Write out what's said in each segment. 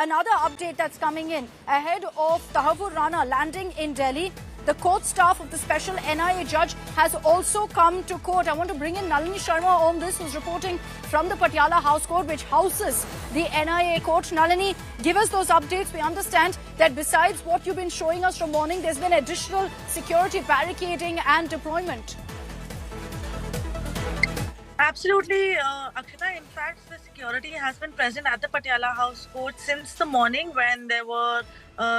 another update that's coming in ahead of Tahavur Rana landing in Delhi. The court staff of the special NIA judge has also come to court. I want to bring in Nalini Sharma on this, who's reporting from the Patiala House Court, which houses the NIA court. Nalini, give us those updates. We understand that besides what you've been showing us from morning, there's been additional security barricading and deployment. Absolutely, Akshita. In fact, the security has been present at the Patiala House Court since the morning when there were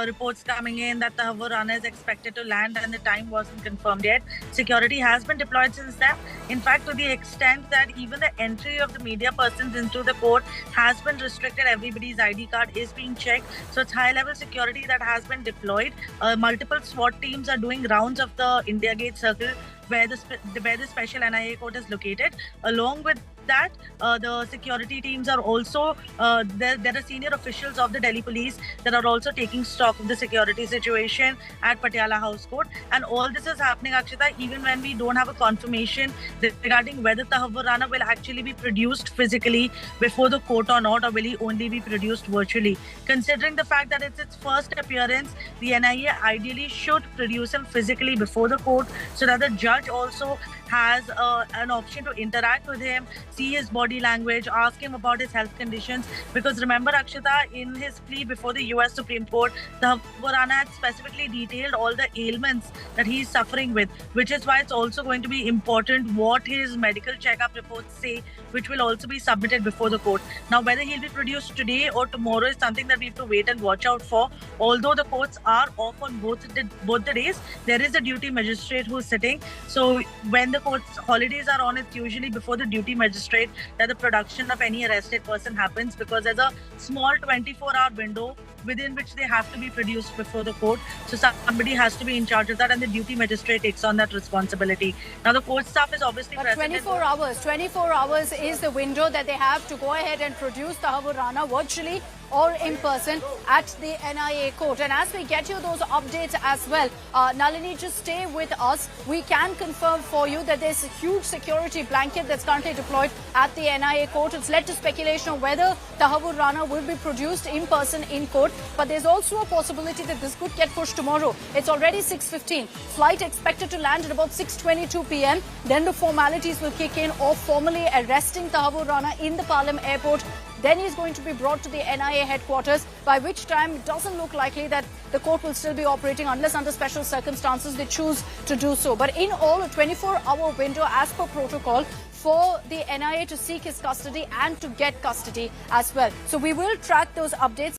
reports coming in that Tahavur Rana is expected to land and the time wasn't confirmed yet. Security has been deployed since then. In fact, to the extent that even the entry of the media persons into the court has been restricted. Everybody's ID card is being checked. So it's high-level security that has been deployed. Multiple SWAT teams are doing rounds of the India Gate Circle where the special NIA court is located. Along with that, the security teams are also, there are senior officials of the Delhi police that are also taking stock of the security situation at Patiala House Court. And all this is happening, Akshita, even when we don't have a confirmation regarding whether Tahavur Rana will actually be produced physically before the court or not, or will he only be produced virtually. Considering the fact that it's its first appearance, the NIA ideally should produce him physically before the court so that the judge also has an option to interact with him, see his body language, ask him about his health conditions. Because remember, Akshita, in his plea before the US Supreme Court, Tahavur Rana had specifically detailed all the ailments that he is suffering with, which is why it's also going to be important what his medical checkup reports say, which will also be submitted before the court. Now, whether he'll be produced today or tomorrow is something that we have to wait and watch out for. Although the courts are off on both the days, there is a duty magistrate who's sitting. So when the court's holidays are on, it's usually before the duty magistrate that the production of any arrested person happens, because there's a small 24-hour window within which they have to be produced before the court. So somebody has to be in charge of that, and the duty magistrate takes on that responsibility. Now, the court staff is obviously present. 24 hours is the window that they have to go ahead and produce Tahavur Rana virtually or in person at the NIA court. And as we get you those updates as well, Nalini, just stay with us. We can confirm for you that there's a huge security blanket that's currently deployed at the NIA court. It's led to speculation on whether Tahavur Rana will be produced in person in court. But there's also a possibility that this could get pushed tomorrow. It's already 6:15. Flight expected to land at about 6:22 p.m. Then the formalities will kick in of formally arresting Tahavur Rana in the Palam airport. Then he's going to be brought to the NIA headquarters, by which time it doesn't look likely that the court will still be operating unless under special circumstances they choose to do so. But in all, a 24-hour window as per protocol for the NIA to seek his custody and to get custody as well. So we will track those updates.